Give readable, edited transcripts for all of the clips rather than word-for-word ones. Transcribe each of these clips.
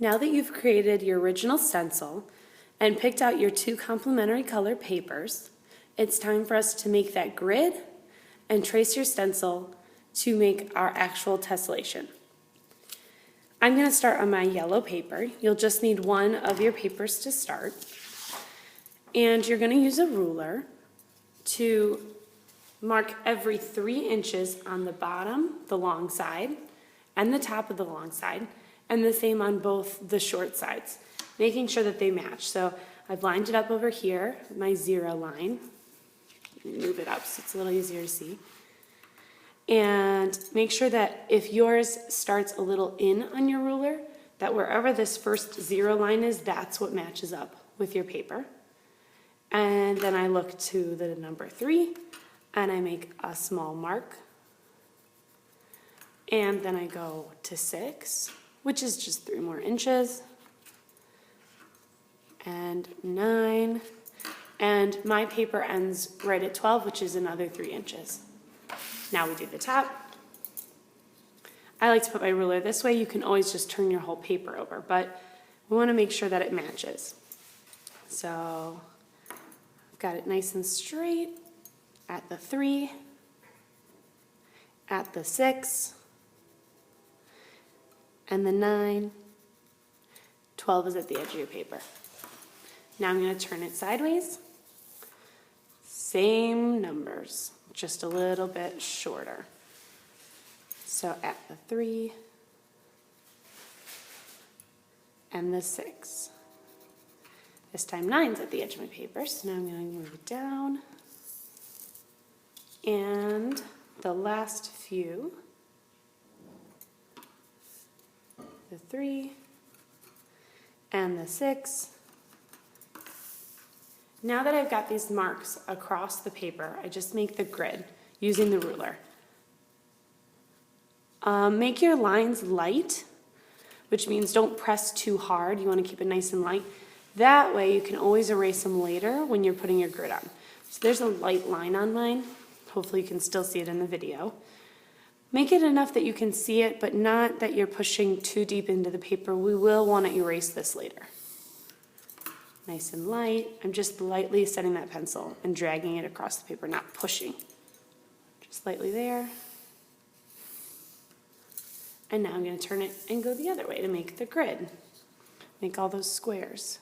Now that you've created your original stencil and picked out your 2 complementary color papers, it's time for us to make that grid and trace your stencil to make our actual tessellation. I'm going to start on my yellow paper. You'll just need one of your papers to start. And you're going to use a ruler to mark every 3 inches on the bottom, the long side, and the top of the long side, and the same on both the short sides, making sure that they match. So I've lined it up over here, my 0 line. Move it up so it's a little easier to see. And make sure that if yours starts a little in on your ruler, that wherever this first 0 line is, that's what matches up with your paper. And then I look to the number 3, and I make a small mark. And then I go to 6, which is just 3 more inches. And 9. And my paper ends right at 12, which is another 3 inches. Now we do the top. I like to put my ruler this way. You can always just turn your whole paper over, but we want to make sure that it matches. So I've got it nice and straight at the 3, at the 6, and the 9. 12 is at the edge of your paper. Now I'm going to turn it sideways. Same numbers, just a little bit shorter. So at the 3 and the 6. This time 9's at the edge of my paper, so now I'm going to move it down. And the last few, the 3 and the 6. Now that I've got these marks across the paper, I just make the grid using the ruler. Make your lines light, which means don't press too hard. You want to keep it nice and light. That way you can always erase them later when you're putting your grid on. So there's a light line on mine. Hopefully you can still see it in the video. Make it enough that you can see it, but not that you're pushing too deep into the paper. We will want to erase this later. Nice and light. I'm just lightly setting that pencil and dragging it across the paper, not pushing. Just lightly there. And now I'm going to turn it and go the other way to make the grid. Make all those squares.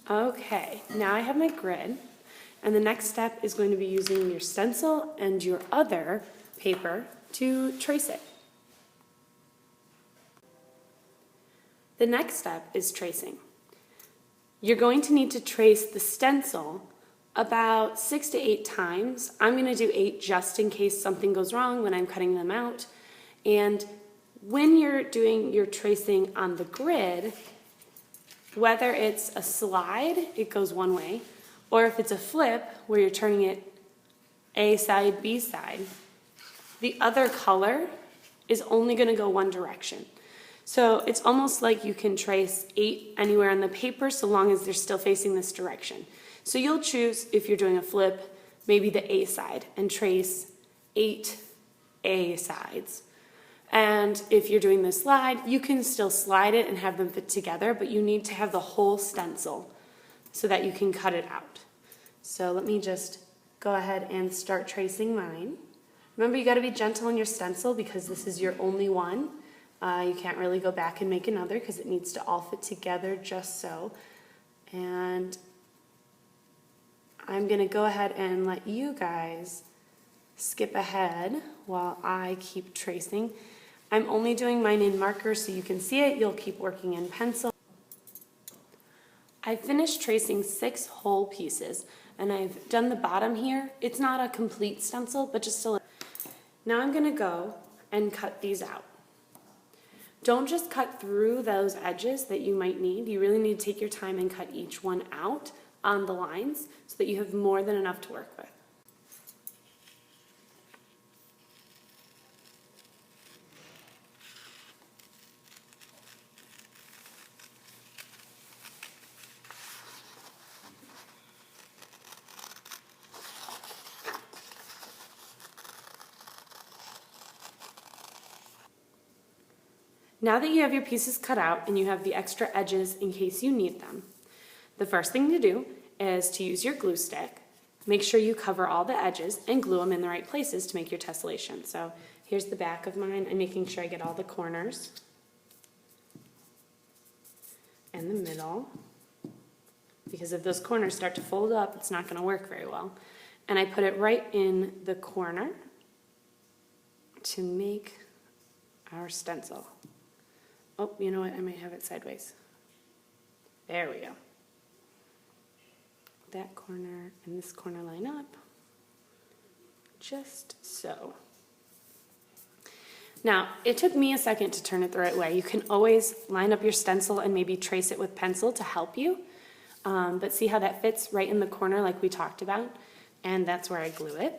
Okay, now I have my grid, and the next step is going to be using your stencil and your other paper to trace it. The next step is tracing. You're going to need to trace the stencil about 6 to 8 times. I'm going to do 8 just in case something goes wrong when I'm cutting them out. And when you're doing your tracing on the grid, whether it's a slide, it goes one way, or if it's a flip where you're turning it A side, B side, the other color is only going to go one direction. So it's almost like you can trace 8 anywhere on the paper so long as they're still facing this direction. So you'll choose, if you're doing a flip, maybe the A side and trace 8 A sides. And if you're doing the slide, you can still slide it and have them fit together, but you need to have the whole stencil so that you can cut it out. So let me just go ahead and start tracing mine. Remember, you got to be gentle on your stencil because this is your only one. You can't really go back and make another because it needs to all fit together just so. And I'm going to go ahead and let you guys skip ahead while I keep tracing. I'm only doing mine in marker so you can see it. You'll keep working in pencil. I finished tracing 6 whole pieces, and I've done the bottom here. It's not a complete stencil, but just a little. Now I'm going to go and cut these out. Don't just cut through those edges that you might need. You really need to take your time and cut each one out on the lines so that you have more than enough to work with. Now that you have your pieces cut out and you have the extra edges in case you need them, the first thing to do is to use your glue stick. Make sure you cover all the edges and glue them in the right places to make your tessellation. So here's the back of mine. I'm making sure I get all the corners and the middle, because if those corners start to fold up, it's not going to work very well. And I put it right in the corner to make our stencil. Oh, you know what? I might have it sideways. There we go. That corner and this corner line up, just so. Now, it took me a second to turn it the right way. You can always line up your stencil and maybe trace it with pencil to help you, but see how that fits right in the corner like we talked about, and that's where I glue it.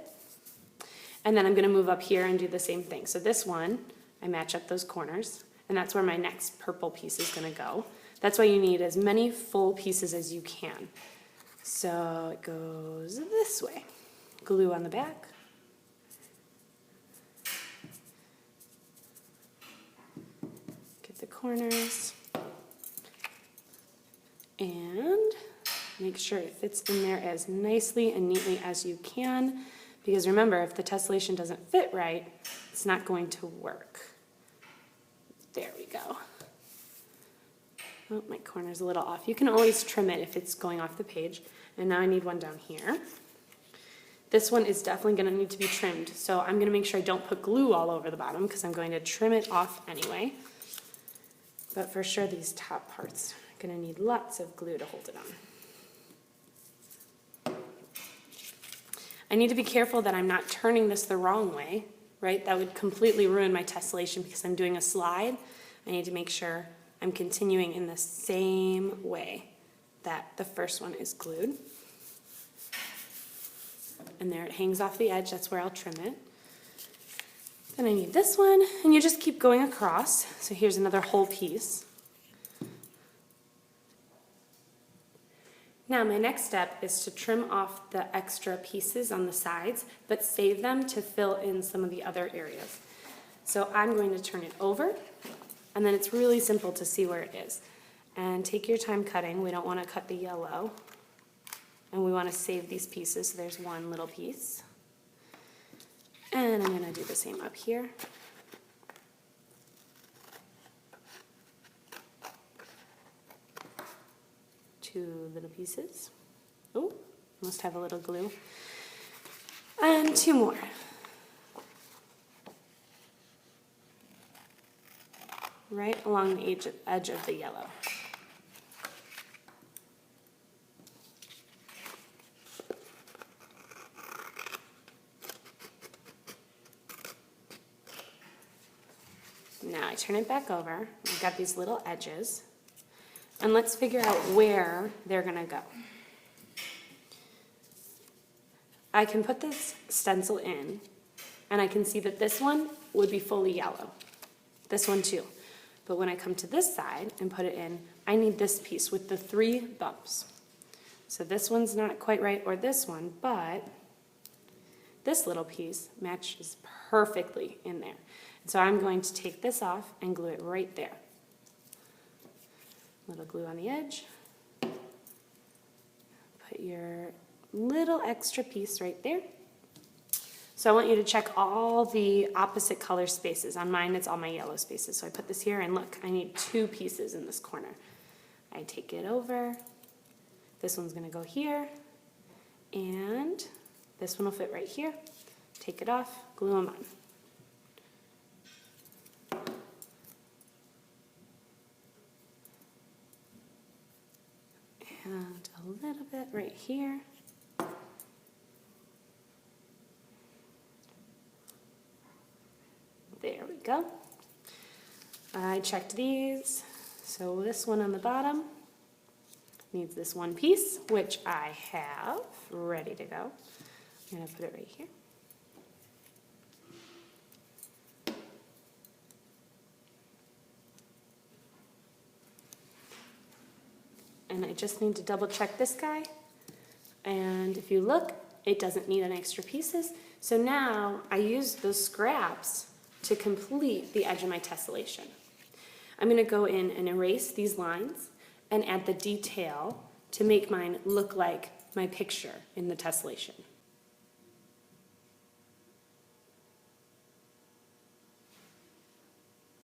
And then I'm going to move up here and do the same thing. So this one, I match up those corners, and that's where my next purple piece is going to go. That's why you need as many full pieces as you can. So it goes this way. Glue on the back. Get the corners. And make sure it fits in there as nicely and neatly as you can. Because remember, if the tessellation doesn't fit right, it's not going to work. There we go. Oh, my corner's a little off. You can always trim it if it's going off the page. And now I need one down here. This one is definitely going to need to be trimmed, so I'm going to make sure I don't put glue all over the bottom because I'm going to trim it off anyway. But for sure these top parts are going to need lots of glue to hold it on. I need to be careful that I'm not turning this the wrong way, right? That would completely ruin my tessellation because I'm doing a slide. I need to make sure I'm continuing in the same way that the first one is glued. And there it hangs off the edge, that's where I'll trim it. Then I need this one, and you just keep going across. So here's another whole piece. Now my next step is to trim off the extra pieces on the sides, but save them to fill in some of the other areas. So I'm going to turn it over, and then it's really simple to see where it is. And take your time cutting. We don't want to cut the yellow. And we want to save these pieces. So there's one little piece. And I'm going to do the same up here. Two little pieces. Oh, must have a little glue. And two more. Right along the edge of the yellow. Now I turn it back over. I've got these little edges. And let's figure out where they're going to go. I can put this stencil in, and I can see that this one would be fully yellow. This one too. But when I come to this side and put it in, I need this piece with the 3 bumps. So this one's not quite right, or this one, but this little piece matches perfectly in there. So I'm going to take this off and glue it right there. Little glue on the edge. Put your little extra piece right there. So I want you to check all the opposite color spaces. On mine, it's all my yellow spaces. So I put this here, and look, I need 2 pieces in this corner. I take it over. This one's going to go here, and this one will fit right here. Take it off, glue them on. And a little bit right here. There we go. I checked these. So this one on the bottom needs this one piece, which I have ready to go. I'm going to put it right here. And I just need to double check this guy. And if you look, it doesn't need any extra pieces. So now I use those scraps to complete the edge of my tessellation. I'm going to go in and erase these lines and add the detail to make mine look like my picture in the tessellation.